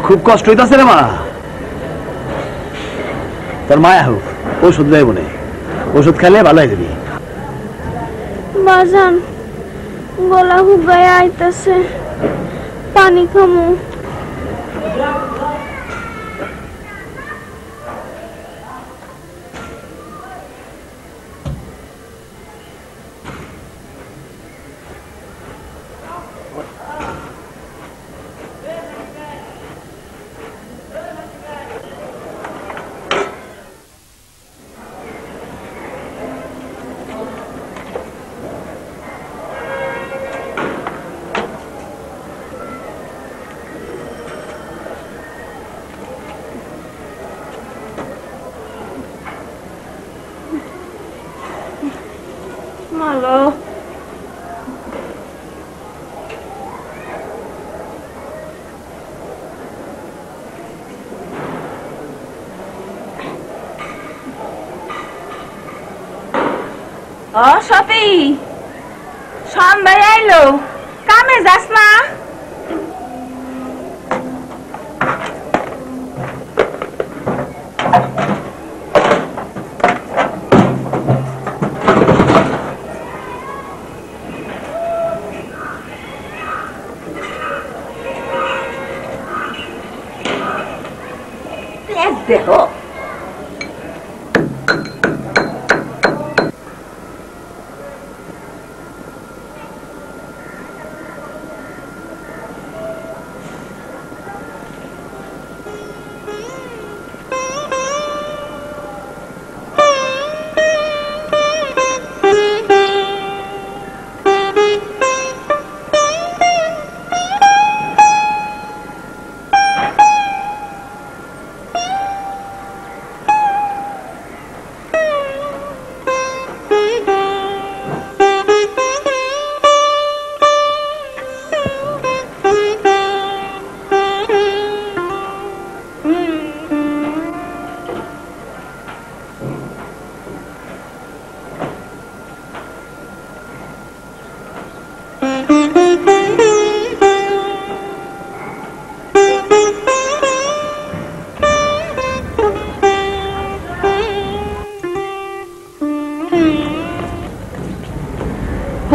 খুব কষ্ট হইতাছে রে মা। তোর মায়া হোক, ওষুধ দেয় মনে, ওষুধ খেলে ভালো হয়ে যাবি। বাজান গলা হুগায় আইতাছে, পানি খামু। Malo. Oh, Sophie. সন্ধ্যায় আইলো, কামে যাস না? দেখো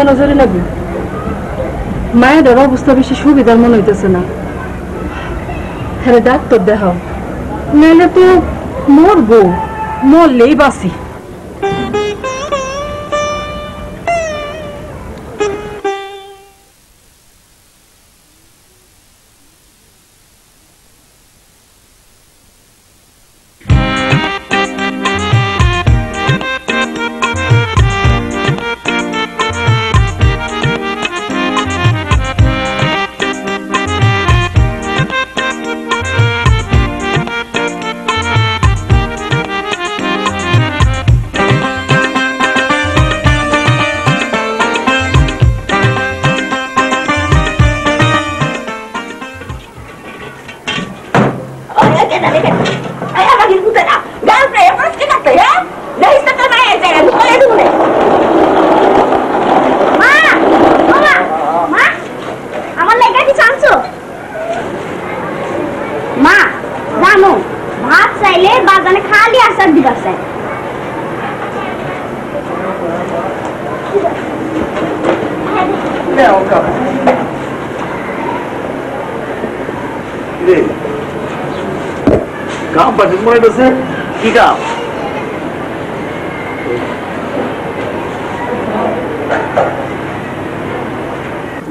নজরে লাগবে। মায়ের অবস্থা বেশি সুবিধার মনে হইতেছে না, হ্যাঁ ডাক্তার দেখাও, নাহলে তো মরবো, মরলেই বাঁচি।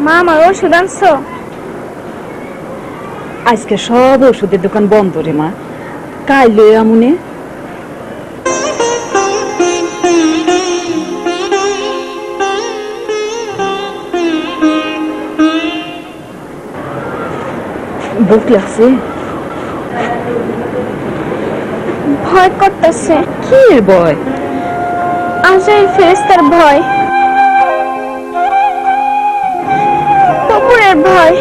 মা আমার ওষুধ আনছো? আজকে সব ওষুধের দোকান বন্ধ রে মা, কাল আমুনে। ভোক লাগছে, ভয় করতেছে। কি ভয়? আজরাইল ফেরেশতার ভয়, কুকুরের ভয়।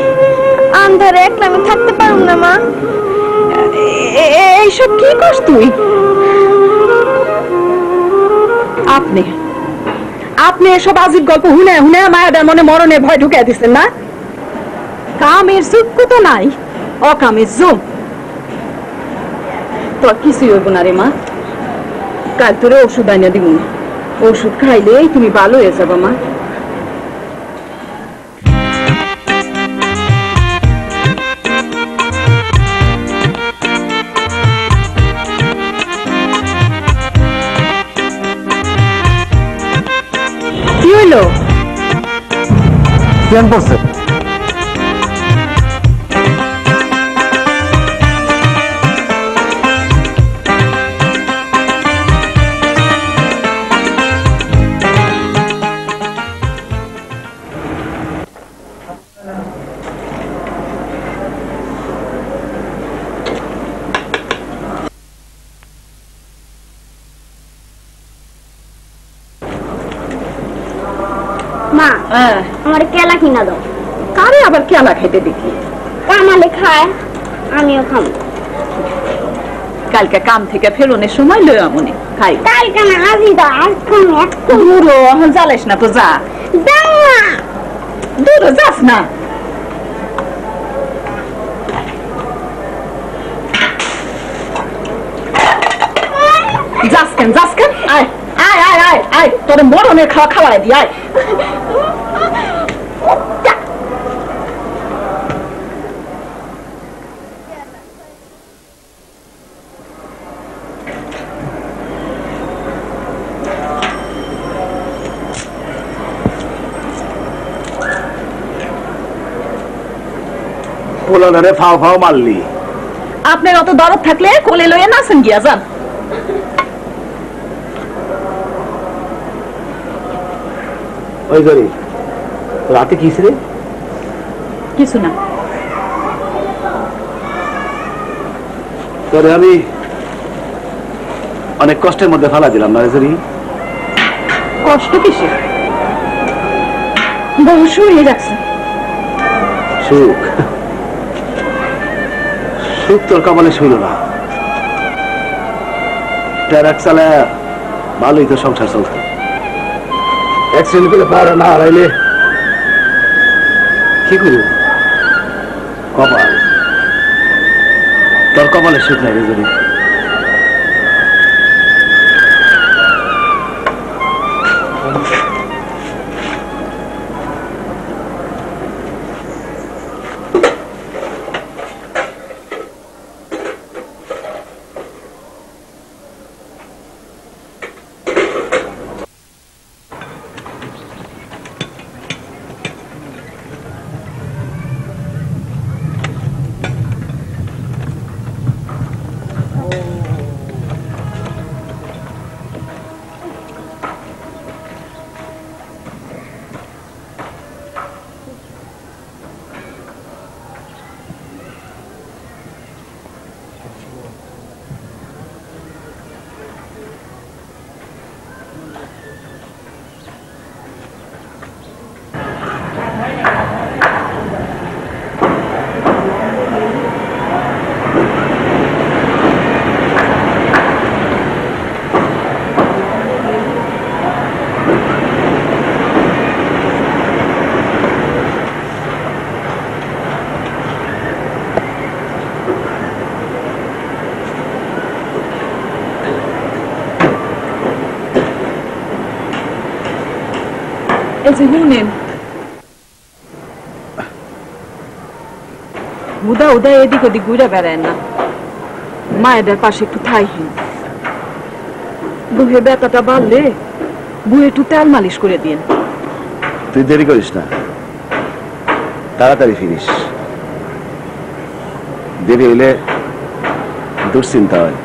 আন্ধারে একলা আমি থাকতে পারব না মা। এইসব কি করছ তুই? আপনি এসব আজীব গল্প হুনে হুনে মায়াদের মনে মরণের ভয় ঢুকিয়ে দিচ্ছেন না? কামের চুক্কু তো নাই, অকামে জুম তোর কিছুই হইব না রে মা কাল তোরে ওষুধ আনিয়া দিব ওষুধ খাইলেই তুমি ভালো হয়ে যাবা মা কি হইলো কেন পড়ছে মা আমার কেলা কিনা দাও কারে আবার কেলা খাইতে দেখি কামালে খায় আমিও খাবো কালকে কাম থেকে ফেরোনের সময় লইয়া মনে খাই কালকে না আজই দাও আজ খাবো একটু বুড়ো এখন জ্বালাইস না তো যা দাও না দূর যাস না যাস কেন আয় আয় আয় আয় আয় তোর মরণের খাওয়া খাওয়াই দি আয় পোলারে ফাও ফাও মারলি আপনার অত দরদ থাকলে কোলে লইয়া নাচেন গিয়া যান ওই করি রাতে কিস রে কিছু না তোরে আমি অনেক কষ্টের মধ্যে ফেলা দিলাম না রে কষ্ট কিসে বহু শুয়ে রাখছে সুখ সুখ তোর কপালে শুইল না ট্রাক চালা ভালোই তো সংসার চলছে অ্যাক্সিডেন্ট করে পারে না হারাইলে কি করব কপাল তোর কপালে সুখ নাই রে যদি এই যে শুনেন হুদা হুদা এদিক ওদিক ঘুরে বেড়ায় না মায়েদের পাশে একটু থাইহীন বুহে ব্যথাটা বাড়লে বুহে একটু তেল মালিশ করে দিন তুই দেরি করিস না তাড়াতাড়ি ফিরিস দেরি হইলে দুশ্চিন্তা হয়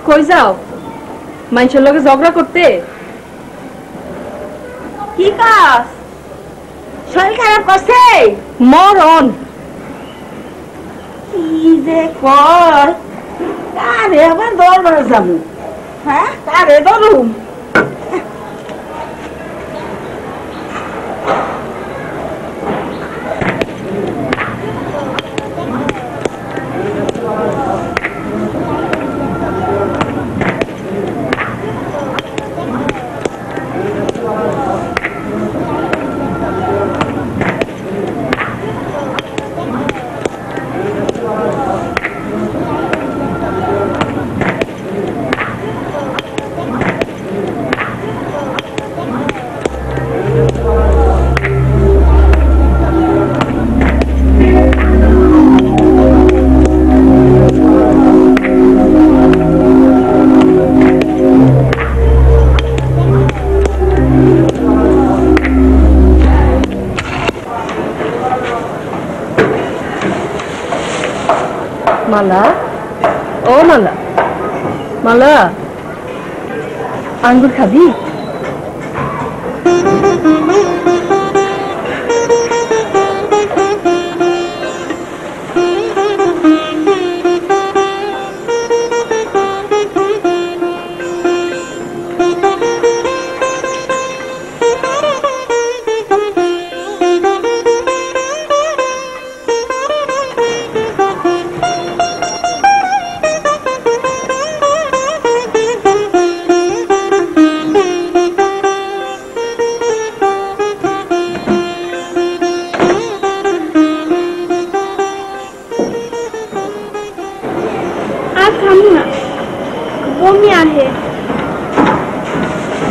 কই যাও? মানুষের লগে ঝগড়া করতে? কি কাজ? শরীর খারাপ করছে? মরণ। কি যে কর, কারে আবার দরবার যাবো? হ্যাঁ, কারে ধরুম? মালা, ও মালা, মালা, আঙ্গুর খাবি?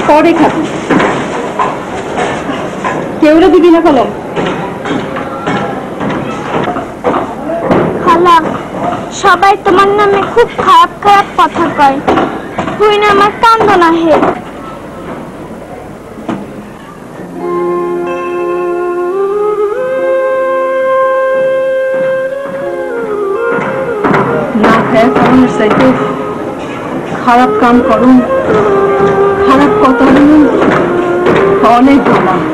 পরে খাবি, কেউরে দিবি না কলম। খালা, সবাই তোমার নামে খুব খারাপ খারাপ কথা কয়, তুই না আমার কান্দ না হে। না খায় কারণের চাইতে খারাপ কাম করুন, খারাপ কথা বলুন, অনেক ভালো।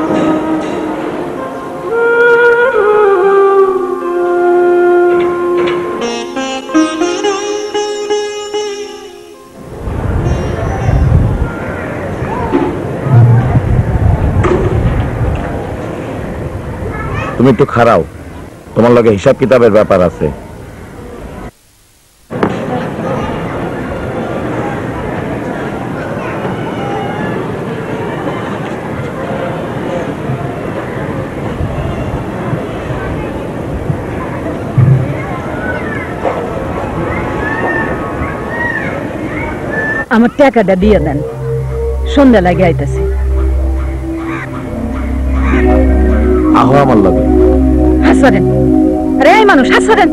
তুমি একটু খারাও, তোমার লগে হিসাব কিতাবের ব্যাপার আছে। আমার টাকাটা দিয়ে দেন, সন্ধ্যা লাগে আইতেছি। আহো আমার লগে। হাসরেন, আরে এই মানুষ হাসরেন।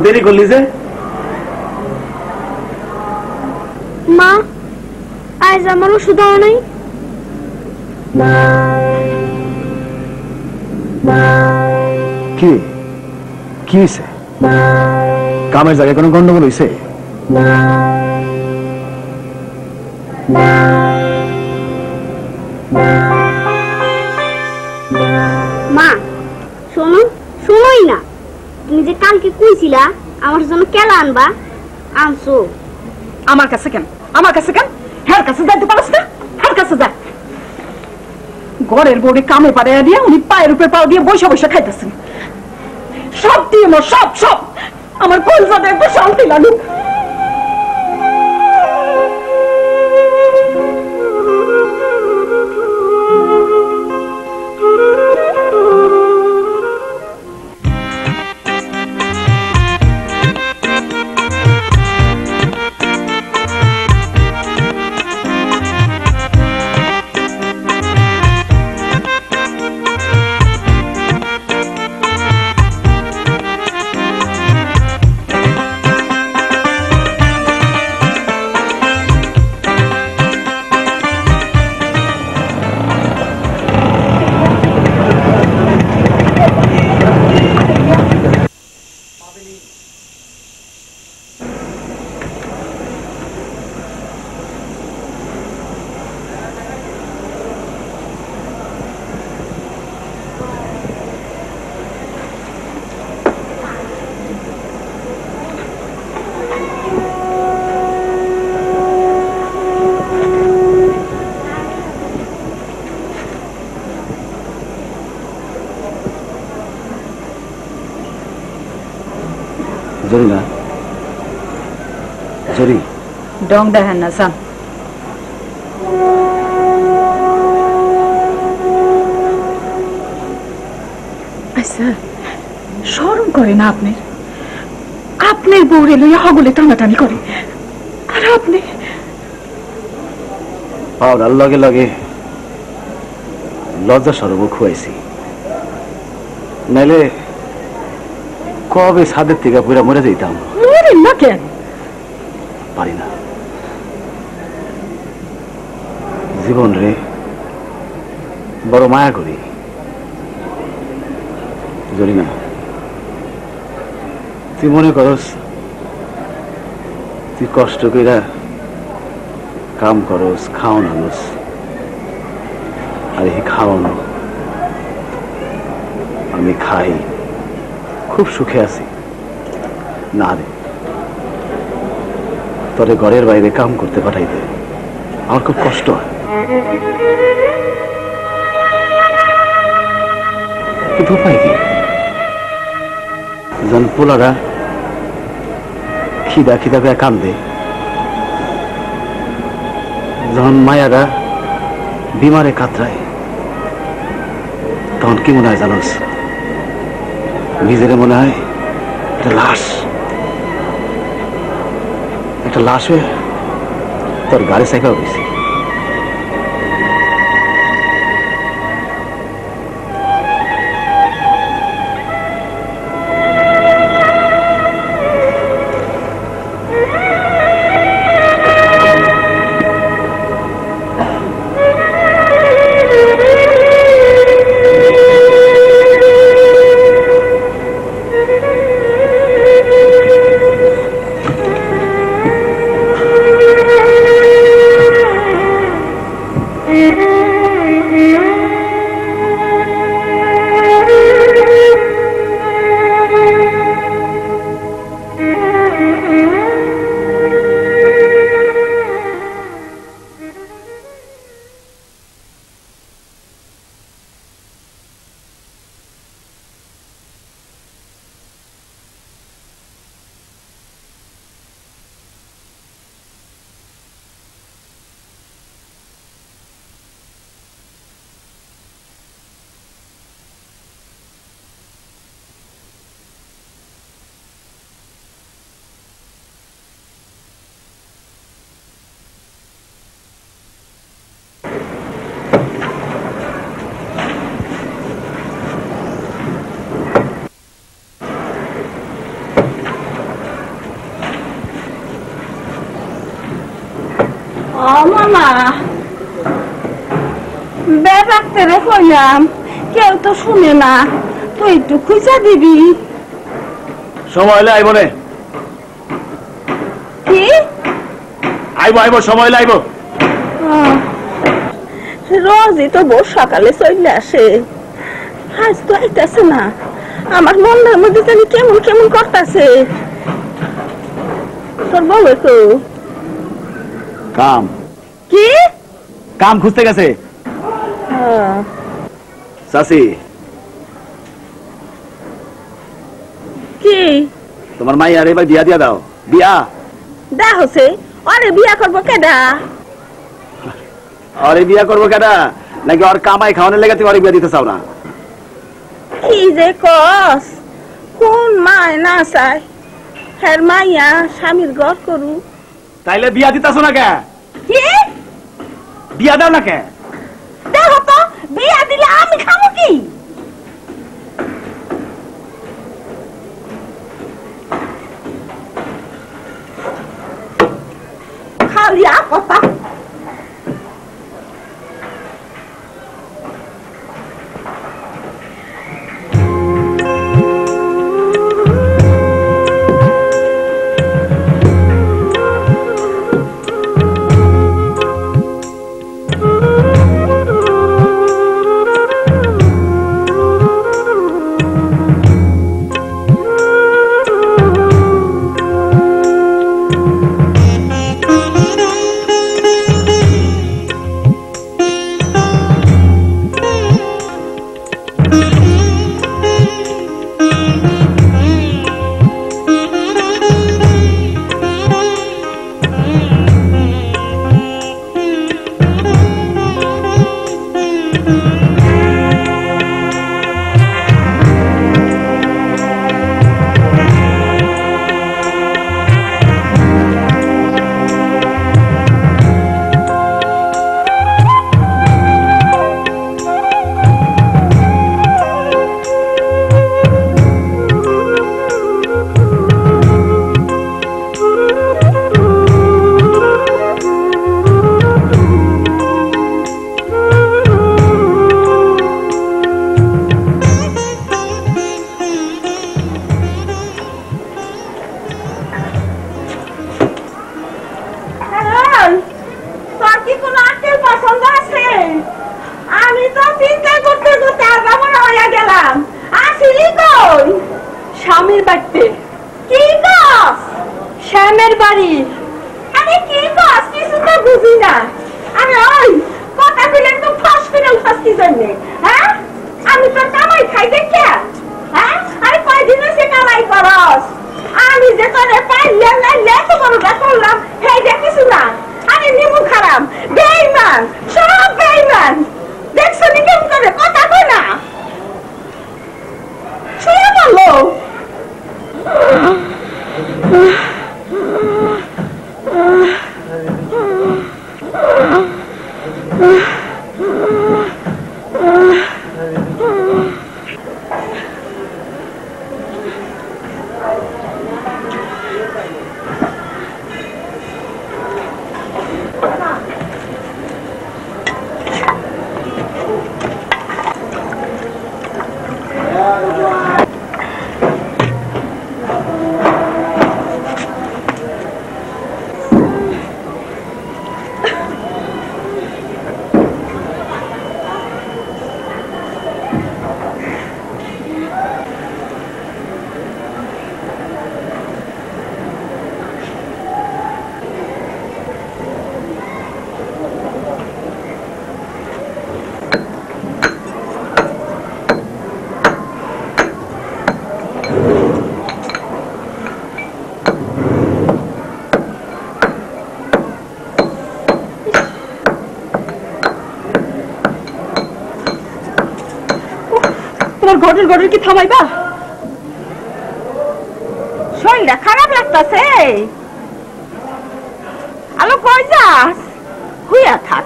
দেরি করলি যে? মা, আজ আমার ওষুধ দেওয়া নাই। কি কি হয়েছে? কামের জায়গায় কোনো গন্ডগোল হয়েছে? মা শোনো, শোনোই না। তুমি যে কালকে কইছিলা আমার জন্য কেলা আনবা আনছো আমার কাছে কেন হ্যার কাছে যাইতে পারছ না হ্যার কাছে যা ঘরের বউরে কামে পাড়াইয়া দিয়ে উনি পায়ের উপরে পাও দিয়ে বসে বসে খাইতেছেন সব দিয়ে সব আমার কলজাতে একটু শান্তি লাগুক জরিনা জরি ডং দেখেন না সান আচ্ছা শরম করে না আপনার বউরে লইয়া হগলে টানাটানি করে আর আপনি পাউডার লগে লগে লজ্জা সরব খুয়াইছি নাইলে কবে ছাদের থেকে পুরা মরে যেতাম মরেন না কেন পারি না জীবন রে বড় মায়া করি জরিনা তুই মনে করস তুই কষ্ট কইরা কাম করস খাওন আনস আর এই খাওয়ানো আমি খাই খুব সুখে আছি না রে তোরে ঘরের বাইরে কাম করতে পাঠাইতে আমার খুব কষ্ট হয় কিন্তু উপায় কি যখন পোলারা খিদা পেয়ে কান্দে যখন মায়ারা বিমারে কাতরায় তখন কি মনে হয় জানোস নিজের মনে হয় একটা লাশ হয়ে তোর গাড়ি সাইকেল গেছি মামা বেড়াতে কইলাম কেউ তো শুনে না তুই একটু খুঁজা দিবি সময় হলে আইব রে কি আইব সময় হলে আইব রোজই তো বউ সকালে চলে আসে আজ তো আইতেছে না আমার মনের মধ্যে জানি কেমন কেমন করতেছে। তোর বউ তো কাম কি কাম খুঁজতে গেছে চাচি। কি তোমার মাই আর এবার বিয়া দিয়া দাও। বিয়া দা হচ্ছে আরে বিয়া করবো কেডা? আরে বিয়া করবো কেডা নাকি ওর কামাই খাওয়ানোর লেগে তুমি বিয়া দিতে চাও না? কি যে কস, কোন মায় না চায় হ্যার মাইয়া স্বামীর ঘর করু? তাইলে বিয়া দিতেছো না কে? কি বিয়া দাও না কে? দেখো তো বিয়া দিলে আমি খাবো কি? খালি কথা। স্বামীর বাড়িতে কি কাজ? শ্যামের বাড়ি। আমি কি কাজ কিছু তো বুঝি না। আরে ওই কথা বলে তো ফাঁস করে উঠাস কি জন্যে? হ্যাঁ আমি তো কামাই খাই দেখে। হ্যাঁ আরে কয়দিন হয়েছে কামাই করস? আমি যে তোরে পাইলাম না লেট বড়টা করলাম সেই যে কিছু না। আরে নিমু খারাপ বেঈমান, সব বেঈমান। দেখছো নি কেমন করে কথা কই না? শুয়ে বললো ঘটর ঘটর কি থামাইবা? শরীরটা খারাপ লাগতেছে। আলো কই যাস? হুইয়া থাক,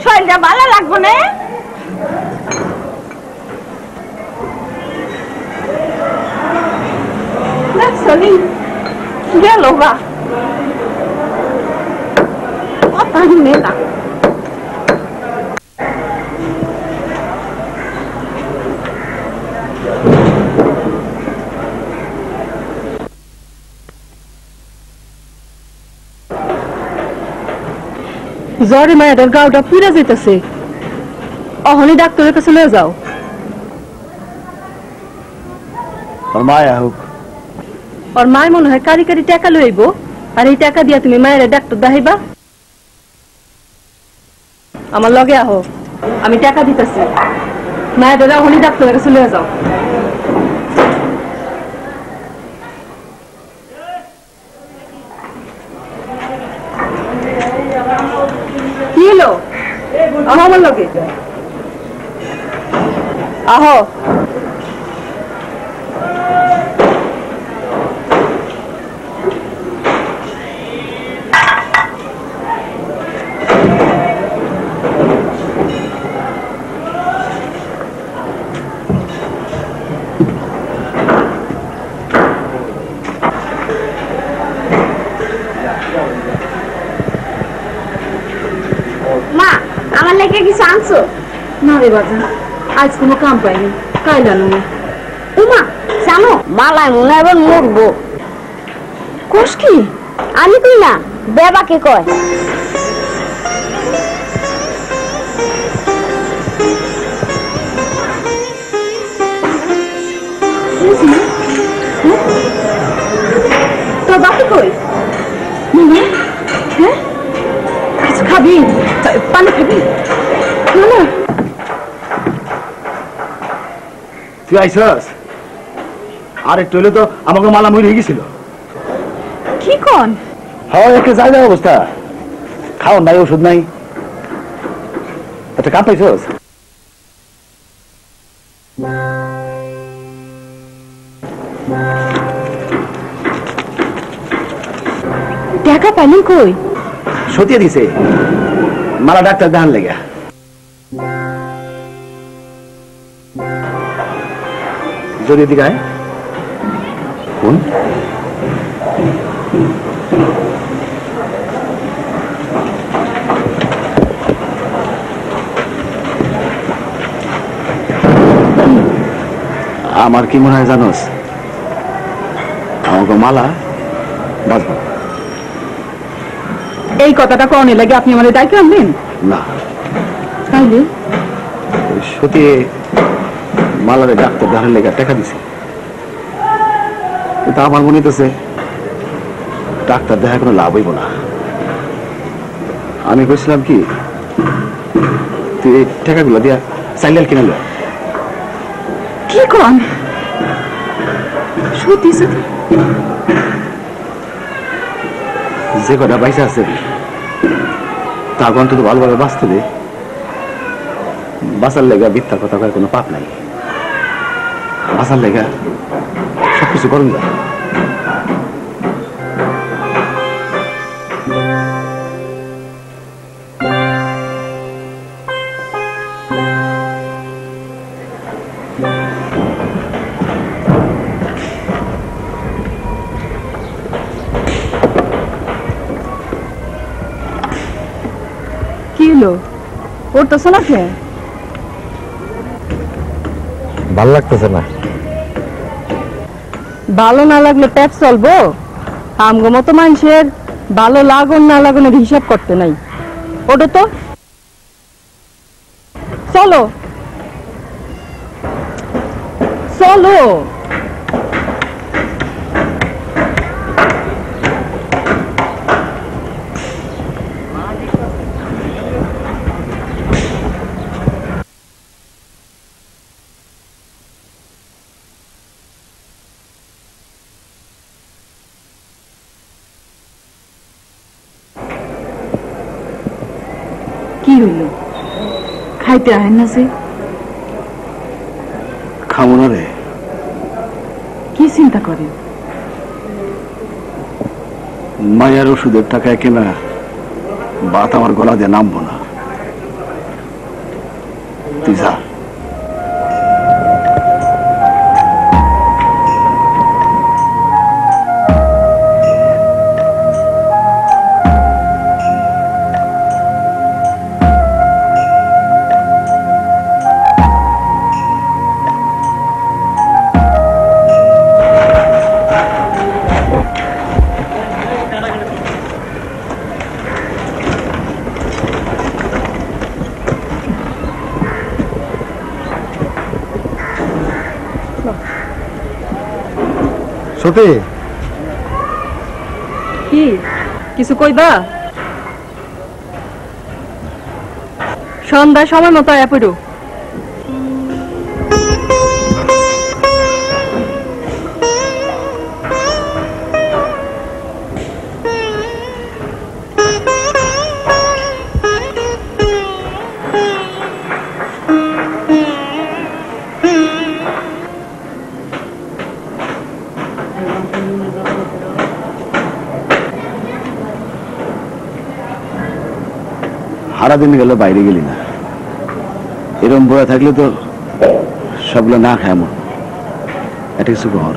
শরীরটা ভালো লাগবে না। দেখছনি গেল বা কথা শুনে না। জ্বরে মায়ের গাওটা পুড়ে যেতেছে, অহনি ডাক্তারের কাছে নিয়ে যাও। ওর মায়া হোক। ওর মায় মনে হয় কারি কারি টাকা লইব, আর এই টাকা দিয়া তুমি মায়ের ডাক্তার দেখাইবা। আমার লগে আহো, আমি টাকা দিতেছি। মায়ের দাদা হলি ডাক্তারের কাছে লয়ে যাও। কি হলো? আহো আমার লগে আহো। মা, আমার লেগে কিছু আনছো? না রে বাজান, আজ কোনো কাম পাইনি, কাইলা নুনে। উমা জানো, মালায় মনে হয় এবার মরবো। কোষ কি? আমি কই না, বেবাকে কয়। তোর বাকি কই? হ্যাঁ, কিছু খাবি? পানি খাবি? না, তুই আইসস? আর একটু হলে তো আমাকে মালা মরে গেছিল। কি কন? হ্যাঁ, একটা জায়গা অবস্থা, খাওয়ার নাই, ওষুধ নাই। একটা কাম পাইছস? টাকা পাইলি কই? সতিয়ে দিছে, মালা ডাক্তার দেখান লেগে। যদি দিঘায় কোন আমার কি মনে হয় জানোস, আমাকে মালা বাঁচব এই কথাটা কনে লাগে আপনি আমাদের দায়িত্ব আনবেন না। তাইলে সত্যি মালারে ডাক্তার দেখার লেগে টাকা দিছে, কিন্তু আমার মনে হইতেছে ডাক্তার দেখা কোনো লাভ হইব না। আমি কইছিলাম কি, তুই এই টাকাগুলো দিয়া সাইকেল কিনে লো। কি কন? সত্যি সত্যি? যে কটা পয়সা আছে তার অন্তত ভালোভাবে বাঁচতে দে। বাঁচার লেগা মিথ্যা কথা কয় কোনো পাপ নাই, বাঁচার লেগা সবকিছু করুন যায়। কি হলো? পড়তেছো না কে? ভালো লাগতেছে না। ভালো না লাগলে পেট চলবো? আমগো মতো মানুষের ভালো লাগুন না লাগুনের হিসাব করতে নাই। ওটা তো চলো চলো। কি হইল? খাইতে আহেন না যে? খাবো না রে। কি চিন্তা করেন? মায়ের ওষুধের টাকায় কেনা বাত আমার গলা দিয়ে নামবো না। তুই যা। সত্যি কি কিছু কইবা? সন্ধ্যায় সময় মতো আয়া পড়ো। সারাদিন গেল বাইরে গেলি না, এরকম বয়া থাকলে তো সবগুলো না খায় এমন এটা কিছু ঘর।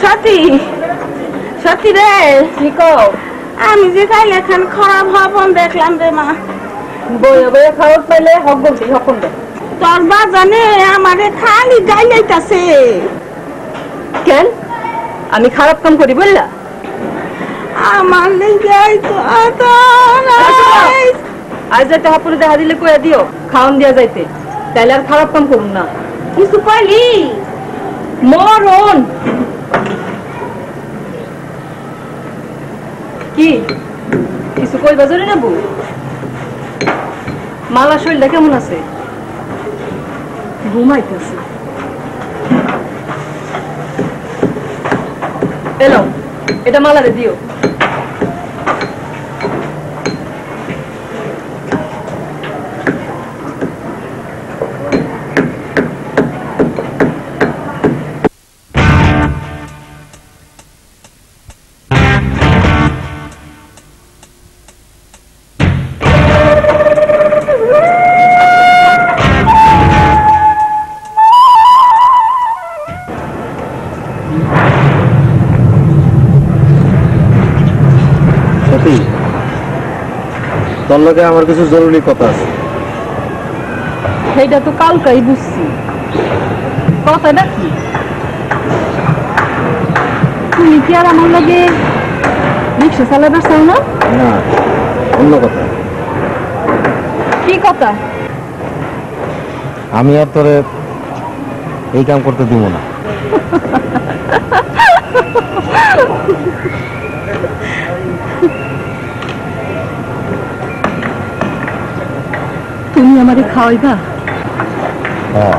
সত্যি সত্যি রে, আমি যে তাইলে এখন খারাপ হবন দেখলাম রে মা। বইয়ে বইয়ে খাওয়ার পাইলে হক বলছি হকন দে। তোর বাজানে আমারে খালি গাইলাইতাছে। কেন আমি খারাপ কাম করি বললা? আমার লেগাই তো আজ যাইতে হাপুরে দেখা দিলে কইয়া দিও খাওয়ান দিয়া যাইতে, তাইলে আর খারাপ কাম করুন না। কিছু কইলি মরণ কি কিছু কইবা জোরে নেবো? মালা শরীরটা কেমন আছে? ঘুমাইতেছে। এলো এটা মালারে দিও। তোর লগে আমার কিছু জরুরি কথা আছে। সেইটা তো কালকাই বুঝছি। কথাটা কি? তুমি কি আর আমার লাগে রিক্সা চালাবার চাও না? না, অন্য কথা। কি কথা? আমি আর তোরে এই কাম করতে দিব না। তুমি আমারে খাওয়াইবা? হ্যাঁ,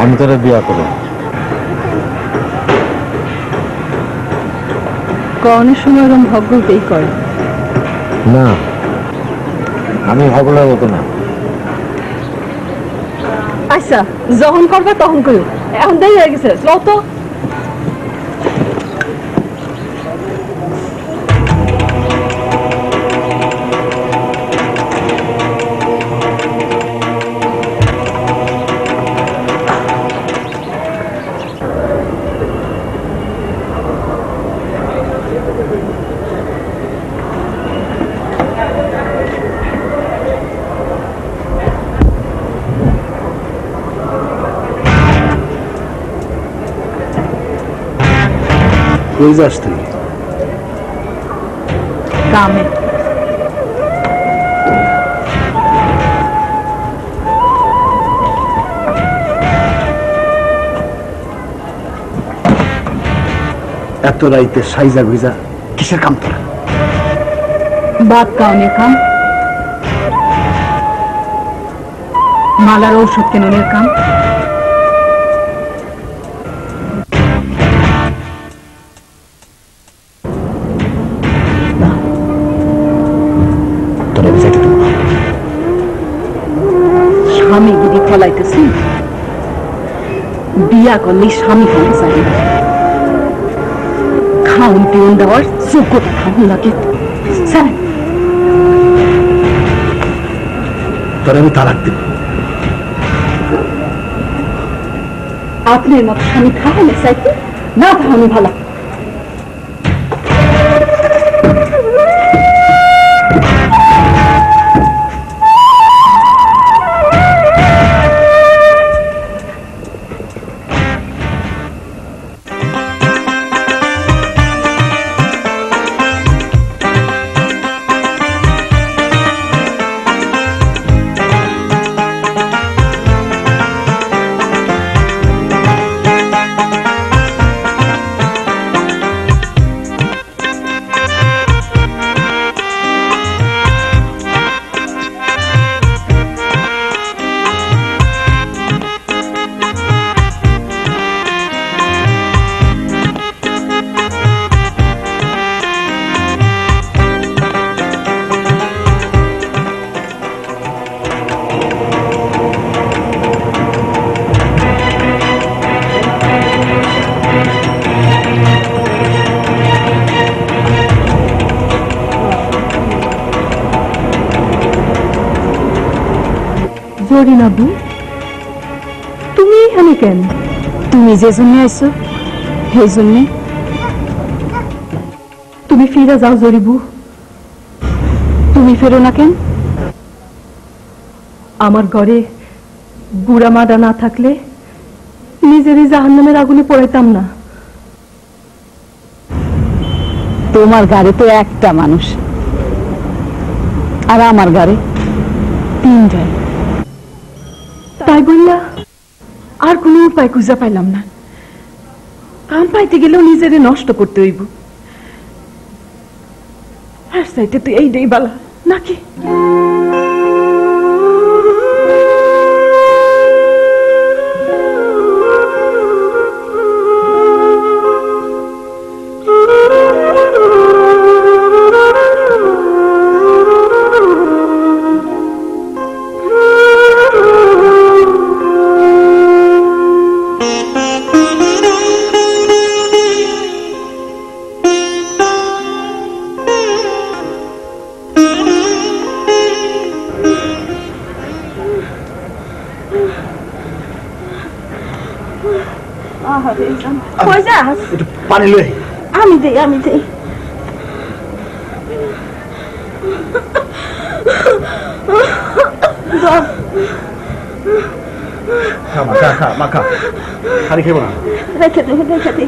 আমি তোরে বিয়া করব। অনেক সময় এরকম ভগ্নতেই করে না, আমি ভগলের মতো না। আচ্ছা যখন করবে তখন করো, এখন দেরি হয়ে গেছে। চল তো। কই যাস তুই? কামে। এত রাইতে সাইজা গুইজা কিসের কাম তোরা? বাদ কাউনে কাম, মালার ঔষধ কেনার কাম। স্বামীগিরি ফলাইতেছি, বিয়া করলে স্বামী হতে চাই না। খাউন পিউন দেওয়ার যোগ্যতা খাউন লাগে। তোর আমি তালাক দিব। আপনার মতো স্বামী থাকেন চাইতে না থাকানি ভালো। জরিনাবু, তুমি এখানে কেন? তুমি যে জন্য আইছো সেই জন্যে। তুমি ফিরে যাও জরিবু। তুমি ফেরো না কেন? আমার ঘরে বুড়া মাদা না থাকলে নিজেরই জাহান্নামের আগুনে পড়াইতাম না। তোমার গাড়ি তো একটা মানুষ, আর আমার গাড়ি তিনটায়। তাই বললা আর কোনো উপায় খুঁজে পাইলাম না। কাম পাইতে গেলেও নিজেরে নষ্ট করতে হইব। আর চাইতে তুই এইটাই বালা নাকি? পানি লই। আমি দেই মাখা খালি খেব না। রেখে দে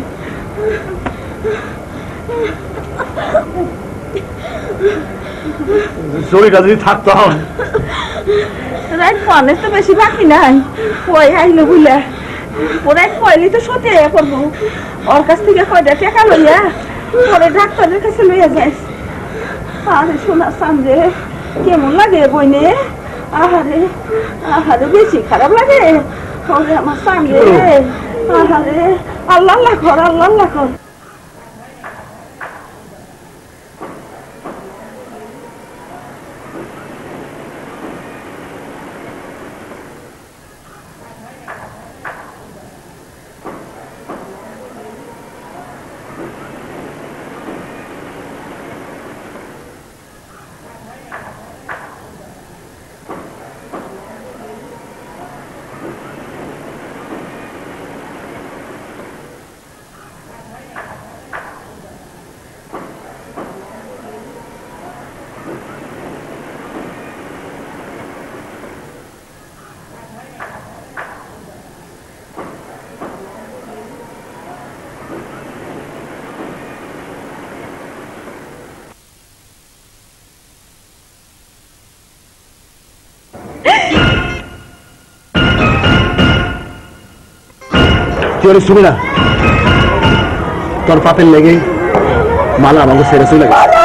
শরীরটা যদি থাকতো এখন। রাইট ফোনে তো বেশি বাকি নাই। ওই আইলো বুঝলে ওরাই পয়লি তো সতে করবো। ওর কাছ থেকে কয়টা টাকা লইয়া পরে ডাক্তারের কাছে লইয়া যাইস। আরে শোনা সামনে কেমন লাগে বইনে? আহারে বেশি খারাপ লাগে। ওরে আমার সামনে আহারে আল্লাহ কর। তুই শুনি না, তোর পাপের লেগে মালা আমাকে ছেড়ে চলে গেছে।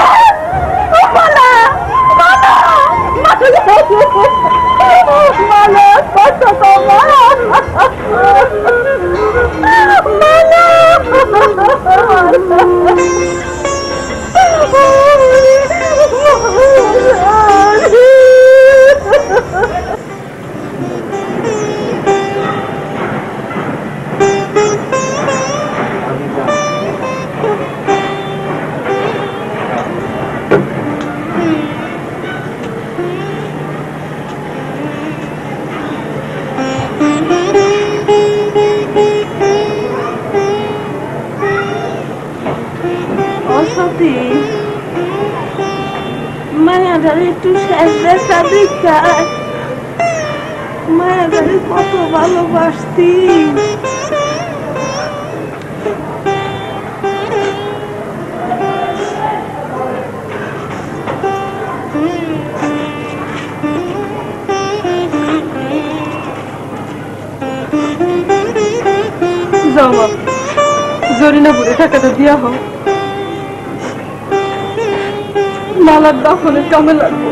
আসছি মায়াটার একটু শেষ দেখা দেখা মায়াটারে কত ভালোবাসতি যাও মা জরিনা বুড়ে টাকাটা দিয়া হোক মালার দাফনের কামে লাগবো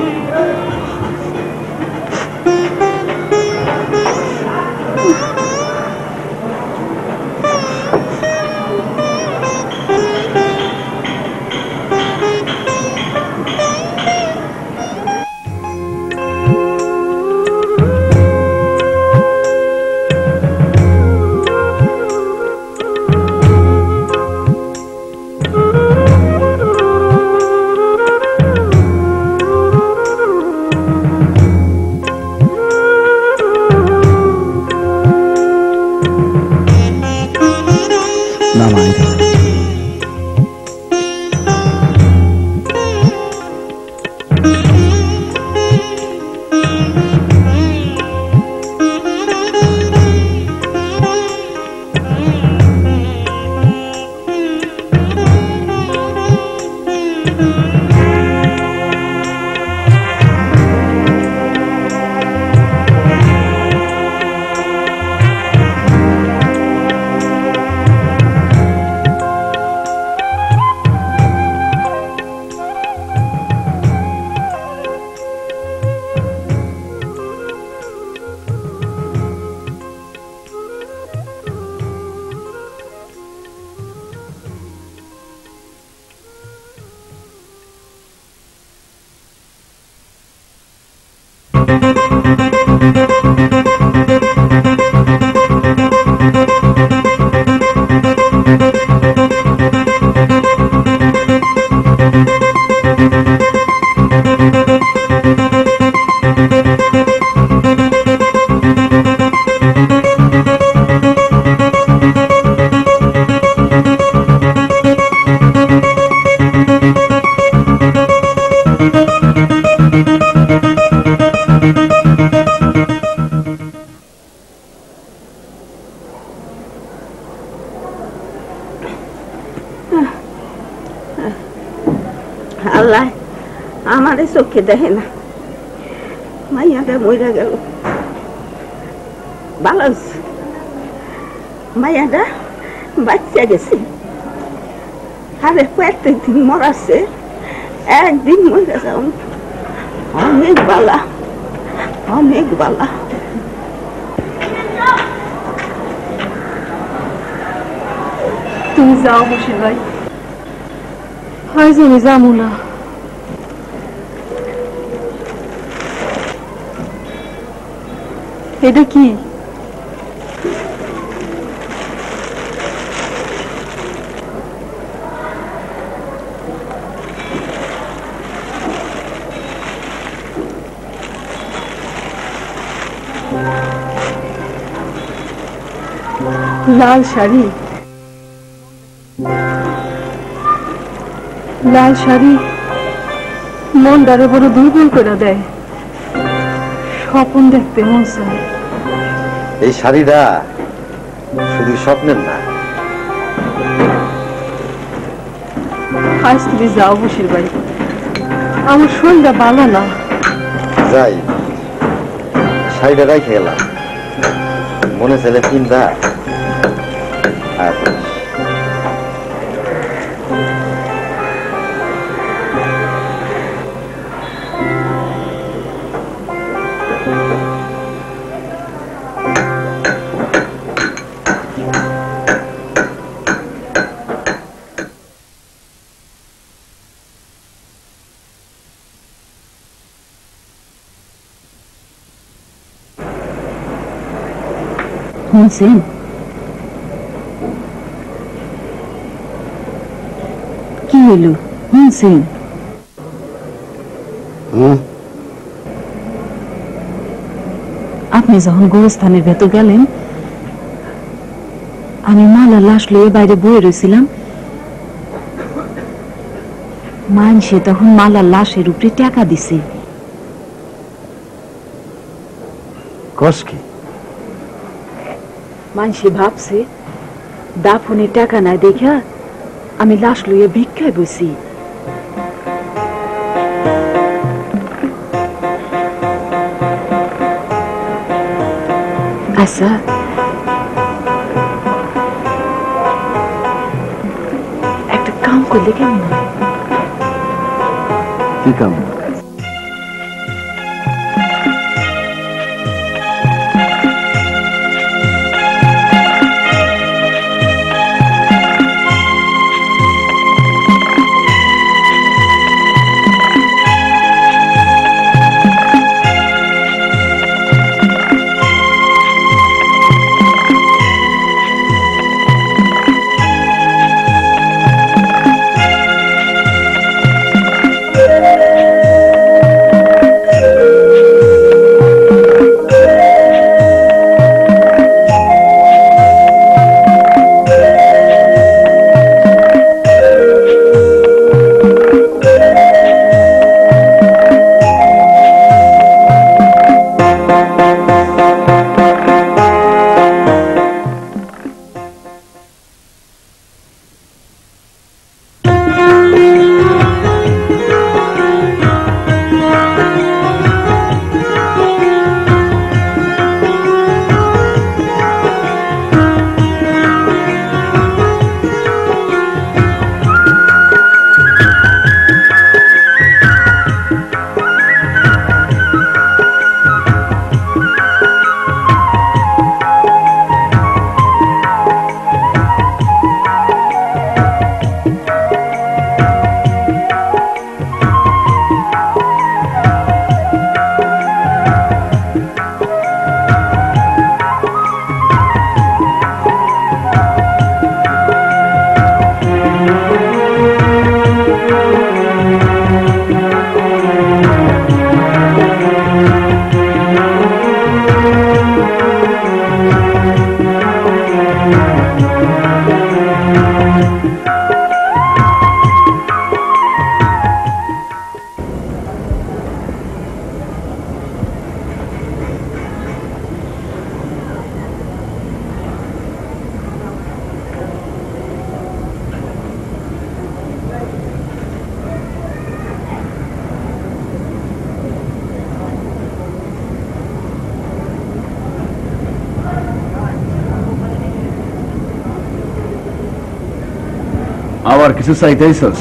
আল্লাহ আমারে চোখে দেখে না মাইয়াটা মইরা গেল ভালো মাইয়াটা বাচ্চা গেছে আরে প্রত্যেকদিন মরাছে একদিন মরে যাও অনেক বালা অনেক বালা তুমি যাও বসির ভাই আজ আমি যাবো না এটা কি লাল শাড়ি লাল শাড়ি মনটারে বড় দুর্বল করে দেয় স্বপ্ন দেখতে মন চায় এই শাড়িটা শুধু স্বপ্নের না আজ তুমি যাও বসির ভাই আমার শরীরটা ভালো না যাই শাড়িটা রাখে গেলাম মনে ছেলে চিন্তা আর শুনছেন কি হইল শুনছেন আপনি যখন গোরস্থানের ভেতর গেলেন আমি মালার লাশ লইয়ে বাইরে বয়ে রয়েছিলাম মানসে তখন মালার লাশের উপরে টাকা দিছে। কস কি? মানসে ভাবছে দাফনে টাকা নাই দেখা আমি লাশ লইয়া ভিক্ষায় বসি। আচ্ছা, একটা কাম করলে কেমন হয়? কি কাম? আবার কিছু চাইতেইছস?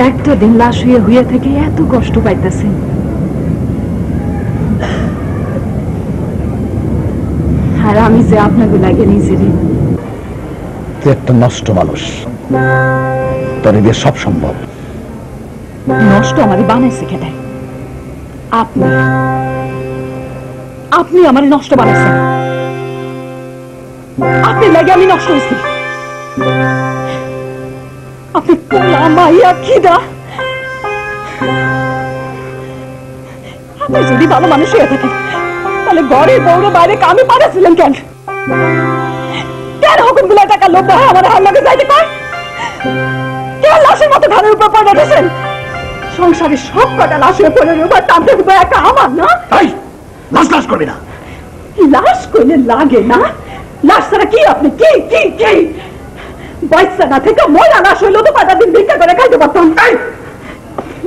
একটা দিন লাশ হইয়া থেকে এত কষ্ট পাইতেছে। আর আমি যে আপনাকে লাগে নিজেরই। তুই একটা নষ্ট মানুষ, তোর দিয়ে সব সম্ভব। নষ্ট আমারে বানাইছে কেটাই? আপনি আপনি আমার নষ্ট বানাইছেন। আপনি লাগে আমি নষ্ট হয়েছি। আপনি পোলা মাইয়া খিদা। আপনি যদি ভালো মানুষ হয়ে থাকেন তাহলে ঘরের বউরে বাইরে কামে পাঠাচ্ছিলেন কেন? কেন হুকুম গুলা টাকা লোভ দেয় আমার হাল্লাকে যাইতে পায়? কেন লাশের মতো ঘরের উপর পড়ে গেছেন? সংসারে সব কটা লাশের পড়ে উপর টানতে দেবো একটা আমার না? লাশ লাশ করবি না। লাশ করলে লাগে না? লাশ ছাড়া কি আপনি কি কি কি বাচ্চা না থেকে ময়লা লাশ হইলেও তো কয়টা দিন ভিক্ষা করে খাইতে পারতাম।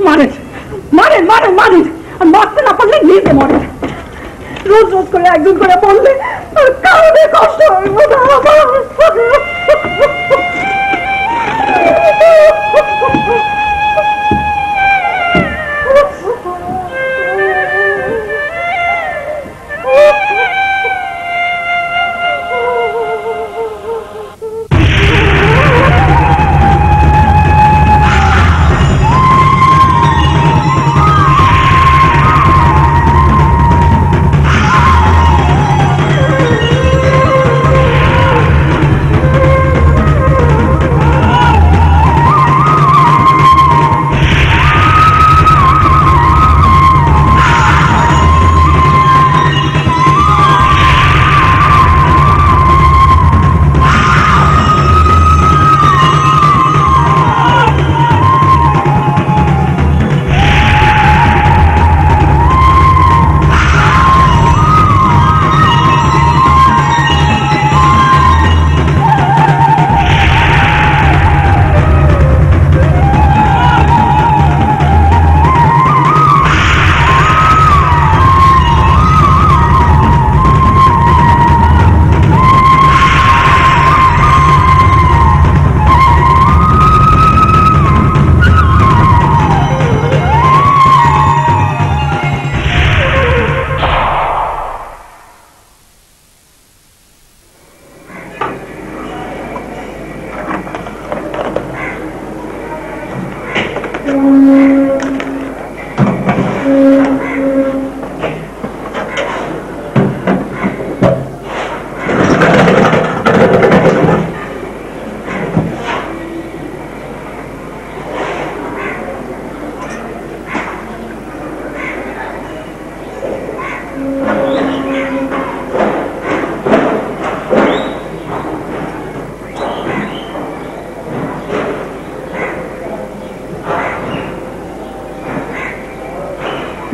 মারেন মারেন মারেন মারেন, আর মারতে না পারলে নিজে মরেন। রোজ রোজ করে একদিন করে বললে আর কারণে কষ্ট হইব না আমার।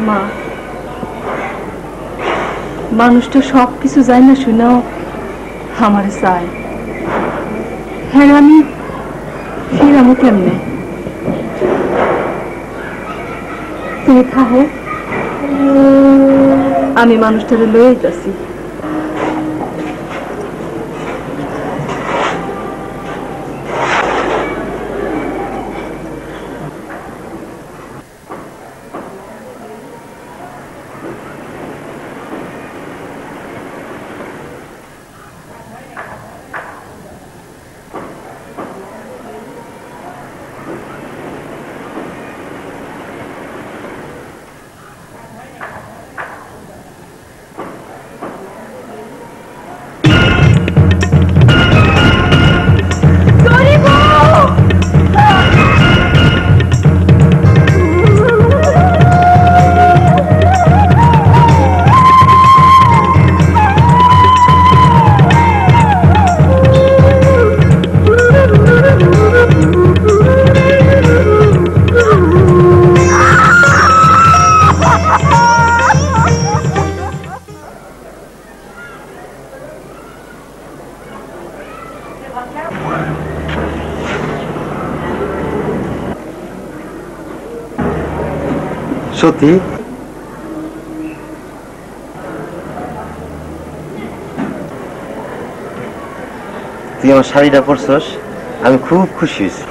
মা, মানুষটা সবকিছু যায় না শুনেও আমার চাই। হ্যাঁ, আমি ফিরামো কেমনে? তুমি থাকো, আমি মানুষটারে লয়ে যাচ্ছি। সত্যি তুই আমার শাড়িটা পরছস, আমি খুব খুশি হয়েছি।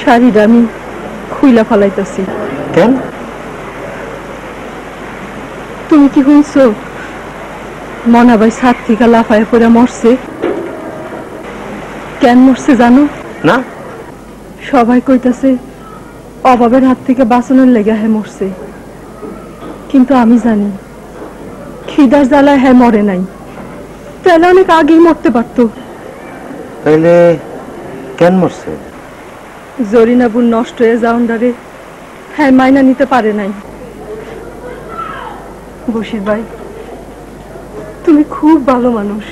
শাড়িটা আমি খুইলা ফলাইতেছি। কেন? তুমি কি শুনছো মনা ভাই ছাদ থেকে লাফায় পড়ে মরছে? কেন মরছে জানো না। সবাই কইতাছে অভাবের হাত থেকে বাঁচানোর লেগে হ্যাঁ মরছে, কিন্তু আমি জানি খিদার জ্বালায় হ্যাঁ মরে নাই, তাহলে অনেক আগেই মরতে পারতো। তাইলে কেন মরছে? জরিনাবুর নষ্ট হয়ে যাওয়ারে হ্যাঁ মাইনা নিতে পারে নাই। বশির ভাই, তুমি খুব ভালো মানুষ,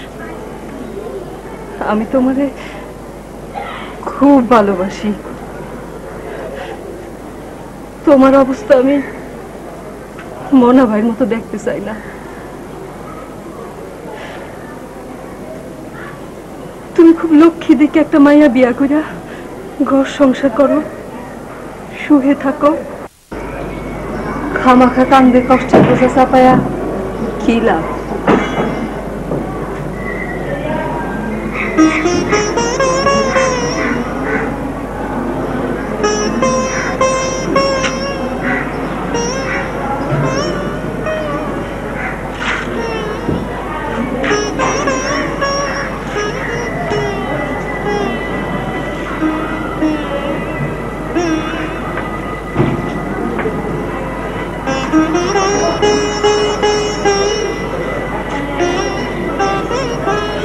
আমি তোমারে খুব ভালোবাসি। তোমার অবস্থা আমি মনা ভাইয়ের মতো দেখতে চাই না। তুমি খুব লক্ষ্মী দিকে একটা মাইয়া বিয়া কইরা ঘর সংসার করো, সুখে থাকো। খামাখা কান্দে কষ্টের বোঝা চাপায়া কি লাভ?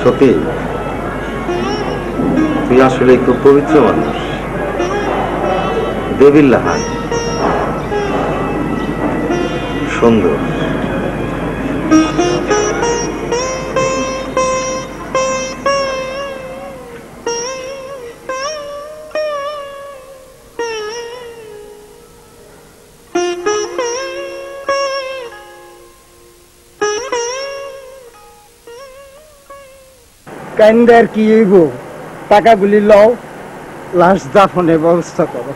সত্যি তুই আসলে খুব পবিত্র মানুষ, দেবীর লাহান, সুন্দর। কান্দার কি হইব, টাকাগুলি লও, লাশ দাফনের ব্যবস্থা করো।